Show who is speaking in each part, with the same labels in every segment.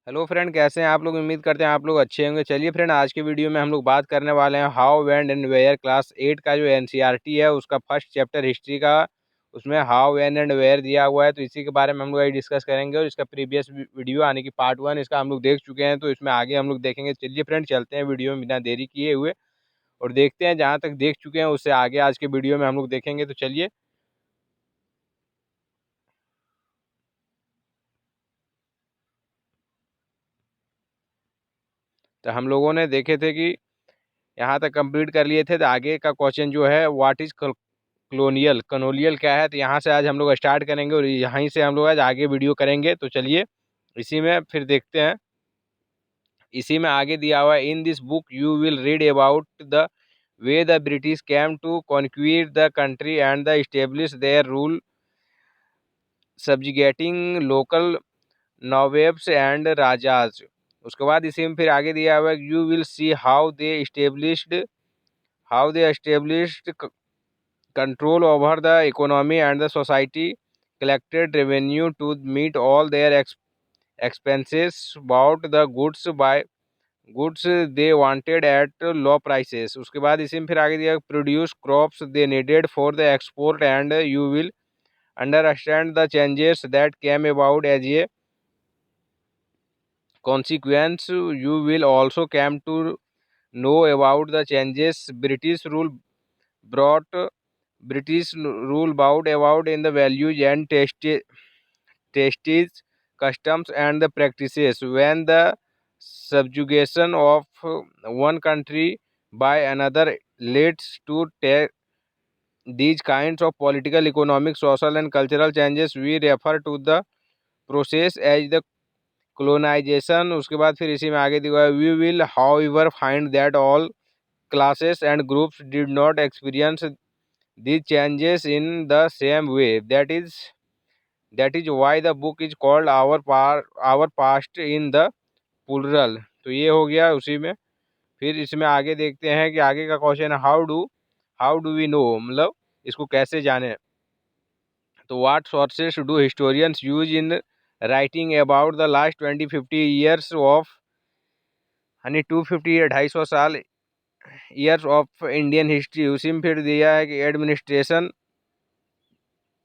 Speaker 1: Hello friend, कैसे हैं आप लोग। उम्मीद करते हैं आप लोग अच्छे होंगे। चलिए फ्रेंड, आज के वीडियो में हम लोग बात करने वाले हैं how when and where class 8 का जो एनसीईआरटी है उसका फर्स्ट चैप्टर हिस्ट्री का। उसमें हाउ व्हेन एंड वेयर दिया हुआ है, तो इसी के बारे में हम लोग आज डिस्कस करेंगे। और इसका प्रीवियस वीडियो आने की पार्ट 1 इसका हम लोग देख चुके हैं, तो इसमें आगे हम लोग देखेंगे। चलिए फ्रेंड, चलते हैं वीडियो में बिना देरी किए हुए और देखते हैं। जहाँ तक देख चुके हैं उससे आगे आज के वीडियो में हम लोग देखेंगे। तो चलिए, तो हम लोगों ने देखे थे कि यहाँ तक कंप्लीट कर लिए थे। तो आगे का क्वेश्चन जो है, व्हाट इज कनोलियल क्या है, तो यहाँ से आज हम लोग स्टार्ट करेंगे और यहीं से हम लोग आज आगे वीडियो करेंगे। तो चलिए, इसी में फिर देखते हैं। इसी में आगे दिया हुआ है, in this book you will read about the way the British came to conquer the country and the establish their rule, subjugating local nawabs and rajas. उसके बाद इसी में फिर आगे दिया हुआ है, you will see how they established control over the economy and the society, collected revenue to meet all their expenses, bought the goods they wanted at low prices। उसके बाद इसी में फिर आगे दिया, produce crops they needed for the export, and you will understand the changes that came about as a consequence। You will also come to know about the changes brought British rule brought about in the values and tastes, customs, and the practices. When the subjugation of one country by another leads to these kinds of political, economic, social, and cultural changes, we refer to the process as the colonization। उसके बाद फिर इसी में आगे दिया है, we will however find that all classes and groups did not experience these changes in the same way। That is why the book is called our past in the plural। तो ये हो गया उसी में। फिर इसमें आगे देखते हैं कि आगे का क्वेश्चन है, हाउ डू वी नो, मतलब इसको कैसे जाने। तो what sources do historians use in writing about the last 20-50 years of, यानी 250 250 साल ईयर्स ऑफ इंडियन हिस्ट्री। उसी में फिर दिया है कि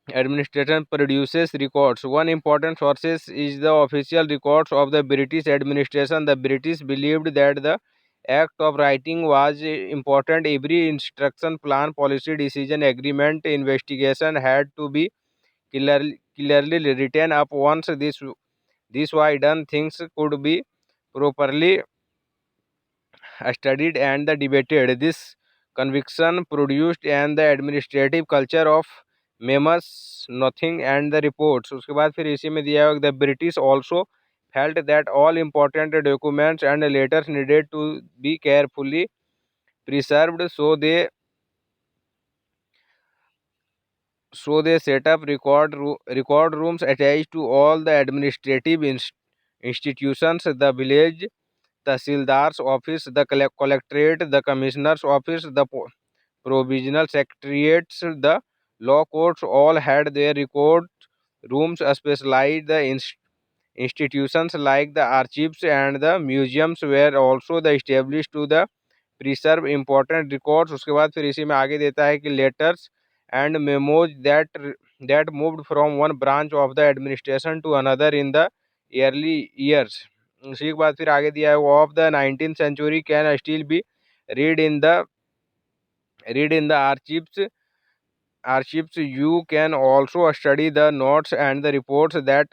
Speaker 1: Administration produces records. One important source is the official records of the British administration. The British believed that the act of writing was important. Every instruction, plan, policy, decision, agreement, investigation had to be clearly written up. Once this was done, things could be properly studied and debated. This conviction produced and the administrative culture of memos, nothing and the reports. उसके बाद फिर इसी में दिया हुआ, the British also felt that all important documents and letters needed to be carefully preserved, so they set up record rooms attached to all the administrative institutions, the village Tahsildar's office, the collectorate, the commissioner's office, the provisional secretariats, the law courts, all had their record rooms. Specialized the institutions like the archives and the museums were also the established to the preserve important records। उसके बाद फिर इसी में आगे देता है कि letters and memos that moved from one branch of the administration to another in the early years। उसी के बाद फिर आगे दिया है, of the 19th century can still be read in the archives। You can also study the notes and the reports that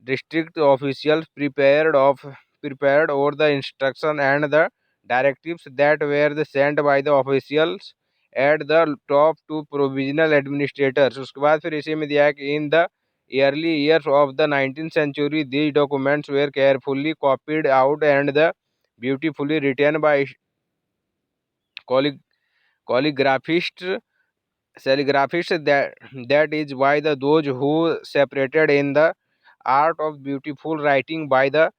Speaker 1: district officials prepared over the instruction and the directives that were sent by the officials at the top to provisional administrators। उसके बाद फिर इसी में दिया है कि in the early years of the 19th century these documents were carefully copied out and the beautifully written by calligraphists that is why those who separated in the art of beautiful writing by the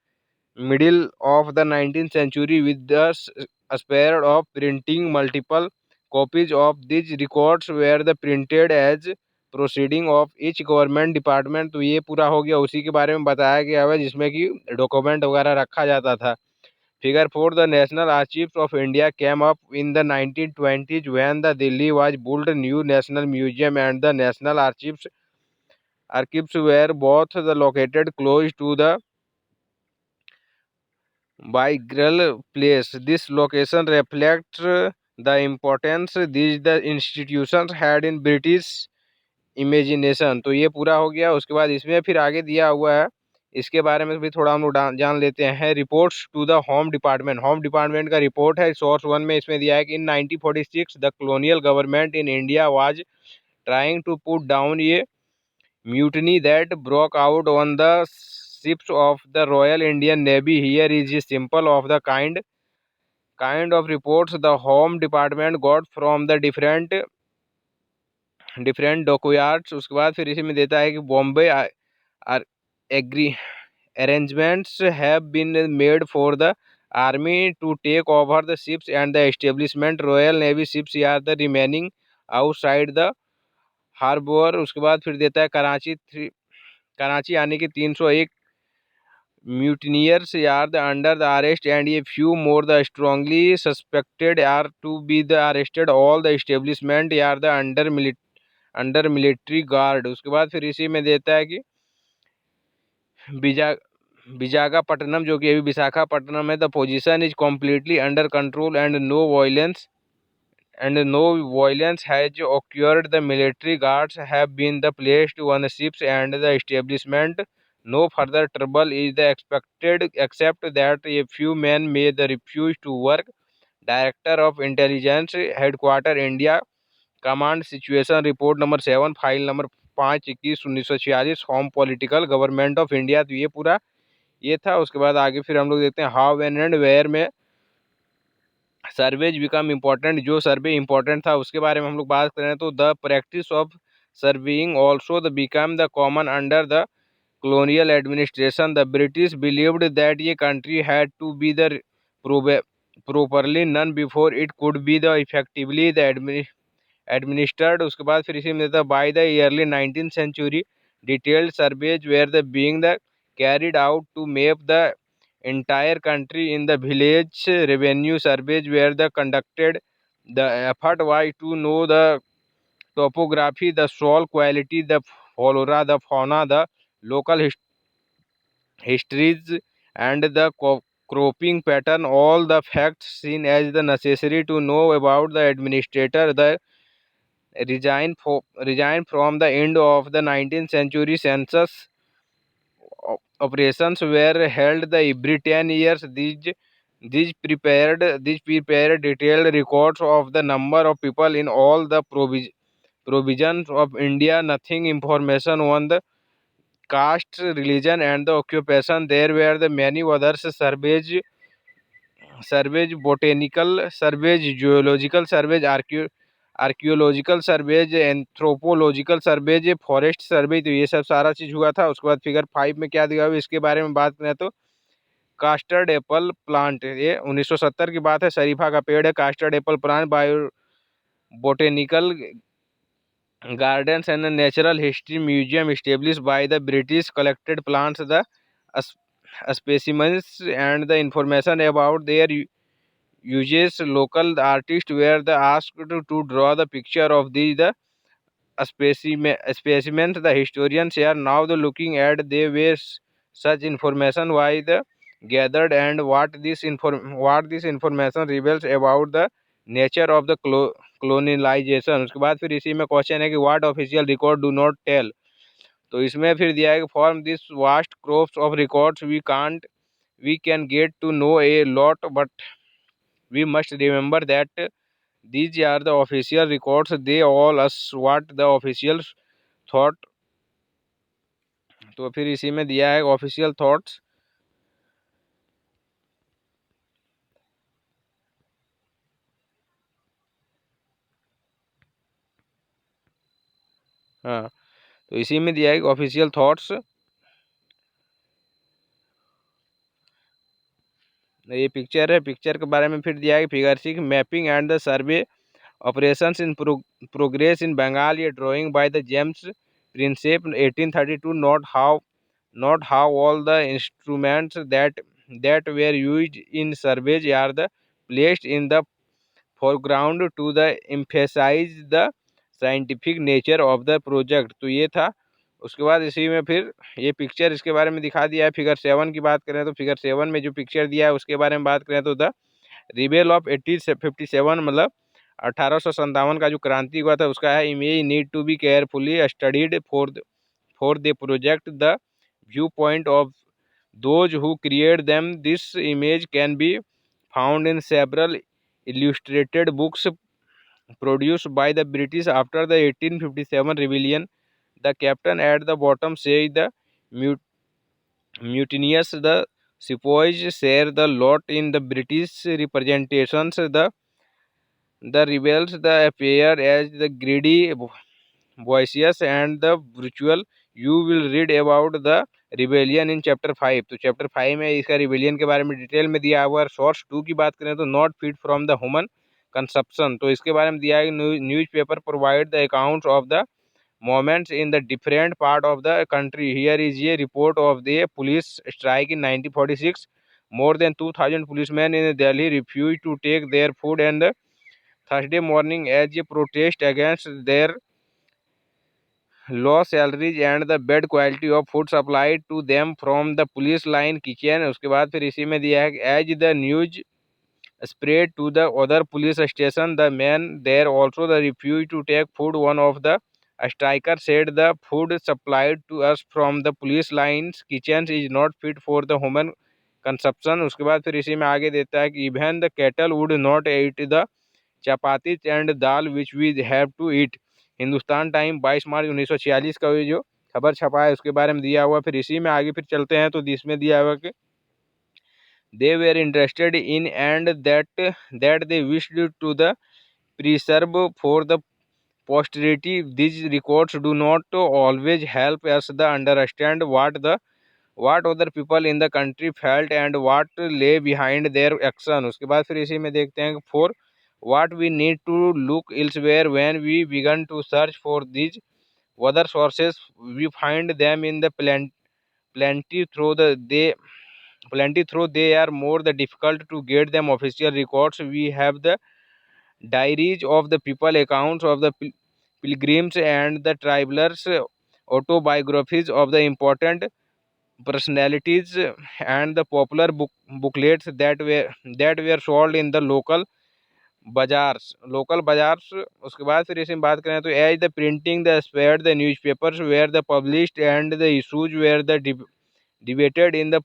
Speaker 1: middle of the 19th century with the aspire of printing multiple copies of these records were the printed as proceeding of each government department. तो ये पूरा हो गया, उसी के बारे में बताया गया है जिसमें कि डॉक्यूमेंट वगैरह रखा जाता था। Figure 4, the national archives of India came up in the 1920s when the Delhi was built new national museum and the national archives were both located close to the Bygral place. This location reflects the importance these the institutions had in British imagination. तो ये पूरा हो गया। उसके बाद इसमें फिर आगे दिया हुआ है, इसके बारे में भी थोड़ा हम लोग जान लेते हैं। Reports to the home department, home department का रिपोर्ट है। सोर्स 1 में इसमें दिया है कि in 1946 the colonial government in India was trying to put down ये mutiny that broke out on the ships of the Royal Indian Navy. Here is a sample of the kind of reports the Home Department got from the different dockyards। उसके बाद फिर इसी में देता है कि बॉम्बे एग्री arrangements have been made for the army to take over the ships and the establishment Royal Navy ships are the remaining outside the harbor। उसके बाद फिर देता है कराची आने के 301 mutineers are the under the arrest and a few more the strongly suspected are to be the arrested। all the establishment are the under military guard। उसके बाद फिर इसी में देता है कि बिजा विशाखापट्टनम, जो कि अभी विशाखापट्टनम है, the position is completely under control and no violence has occurred। The military guards have been placed on ships and the establishment no further trouble is expected except that a few men may refuse to work। Director of Intelligence Headquarter India Command Situation Report number 7 file number 5/21/1946 home political government of India. तो ये पूरा ये था। उसके बाद आगे फिर हम लोग देखते हैं हाउ व्हेन एंड वेयर में सर्वेज बिकम इम्पोर्टेंट। जो सर्वे इम्पोर्टेंट था उसके बारे में हम लोग बात करें तो the practice of surveying also the become the common under the colonial administration। The British believed that a country had to be the properly known before it could be the effectively the administered। उसके बाद फिर इसी में देता by the early 19th century detailed surveys were the being the carried out to map the entire country in the village revenue surveys were the conducted। The effort was to know the topography, the soil quality, the flora, the fauna, the local histories and the cropping pattern, all the facts seen as the necessary to know about the administrator। The resigned from the end of the 19th century census operations were held the every 10 years। These prepared detailed records of the number of people in all the provisions of India, nothing information on the caste, religion and the occupation। There were the many others surveys, botanical surveys, geological surveys, archaeological surveys, anthropological surveys, forest survey. तो ये सब सारा चीज़ हुआ था। उसके बाद figure 5 में क्या दिया हुआ है इसके बारे में बात करें तो कास्टर्ड एप्पल प्लांट, ये 1970 की बात है। शरीफा का पेड़ है custard apple plant bio botanical gardens and a natural history museum established by the British collected plants, the specimens and the information about their uses। Local artists were asked to draw the picture of the specimens। The historians are now looking at the ways such information why the gathered and what this information reveals about the nature of the colonisation. उसके बाद फिर इसी में question है कि what official record do not tell. तो इसमें फिर दिया है कि from this vast crops of records we can get to know a lot but we must remember that these are the official records, they all us what the official thought। तो फिर इसी में दिया है ऑफिशियल थॉट्स। हाँ, तो इसी में दिया है ऑफिशियल थॉट्स। ये पिक्चर है, पिक्चर के बारे में फिर दिया है figure 6 mapping and the survey Operations in Progress in Bengal, a drawing by the James Prinsep 1832. Not how all the instruments that were used in surveys are the placed in the foreground to the emphasize the scientific nature of the project. तो ये था। उसके बाद इसी में फिर ये picture इसके बारे में दिखा दिया है। फिगर 7 की बात करें तो फिगर 7 में जो पिक्चर दिया है उसके बारे में बात करें तो द रिबेल ऑफ 1857 मतलब 1857 का जो क्रांति हुआ था उसका है। Image need to be carefully studied for the project the view point of those who create them. This image can be found in several illustrated books produced by the British after the 1857 rebellion. The captain at the bottom says the mutinous the sepoys share the lot in the British representations. The rebels the appear as the greedy, voicious and the brutal. You will read about the rebellion in chapter 5। तो chapter 5 में इसका rebellion के बारे में detail में दिया हुआ है। सोर्स 2 की बात करें तो not fit from the human consumption, तो इसके बारे में दिया है। Newspaper provide the accounts of the moments in the different part of the country. Here is a report of the police strike in 1946. More than 2,000 policemen in Delhi refused to take their food and Thursday morning as a protest against their low salaries and the bad quality of food supplied to them from the police line kitchen। उसके बाद फिर इसी में दिया है as the news spread to the other police station the men there also the refused to take food। One of the striker said the food supplied to us from the police lines kitchens is not fit for the human consumption। उसके बाद फिर इसी में आगे देता है कि even the cattle would not eat the chapatis and dal which we have to eat। Hindustan time 22 मार्च 1946 का ये जो खबर छपा है उसके बारे में दिया हुआ। फिर इसी में आगे फिर चलते हैं तो इसमें दिया हुआ कि they were interested in and that they wished to the preserve for the posterity। These records do not always help us the understand what other people in the country felt and what lay behind their action। उसके बाद फिर इसी में देखते हैं for what we need to look elsewhere when we began to search for these other sources we find them in the plenty through they are more the difficult to get them official records। We have the diaries of the people, accounts of the pilgrims and the travelers, autobiographies of the important personalities and the popular booklets that were sold in the local bazaars। उसके बाद फिर इसमें बात करें तो as the printing the spread the newspapers were the published and the issues were the debated in the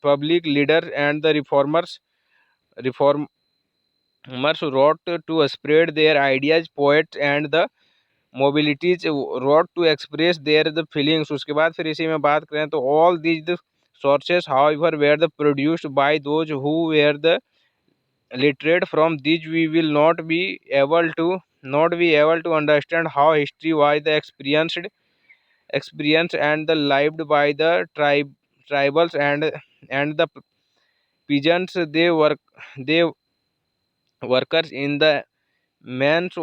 Speaker 1: public, leaders and the reformers wrote to spread their ideas, poets and the mobilities wrote to express their the feelings। उसके बाद फिर इसी में बात करें तो all these sources however were the produced by those who were the literate। From these we will not be able to understand how history was the experience and the lived by the tribals and the peasants they workers in the man's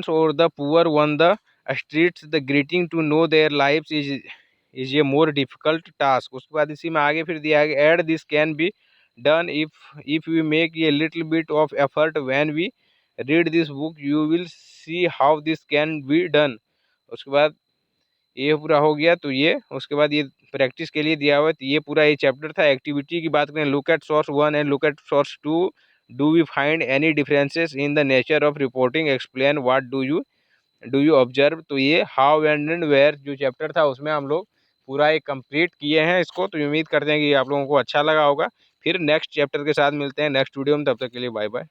Speaker 1: or the poor on the streets। The greeting to know their lives is a more difficult task। उसके बाद इसी में आगे फिर दिया है add this can be done if we make a little bit of effort। when we read this book you will see how this can be done। उसके बाद ये पूरा हो गया। तो ये उसके बाद ये प्रैक्टिस के लिए दिया हुआ है। तो ये पूरा ये चैप्टर था। एक्टिविटी की बात करें look at source 1 and look at source 2। Do we find any differences in the nature of reporting, explain what do you observe. तो ये हाउ एंड वेयर जो चैप्टर था उसमें हम लोग पूरा एक कंप्लीट किए हैं इसको। तो उम्मीद करते हैं कि आप लोगों को अच्छा लगा होगा। फिर नेक्स्ट चैप्टर के साथ मिलते हैं नेक्स्ट वीडियो में। तब तक के लिए बाय बाय।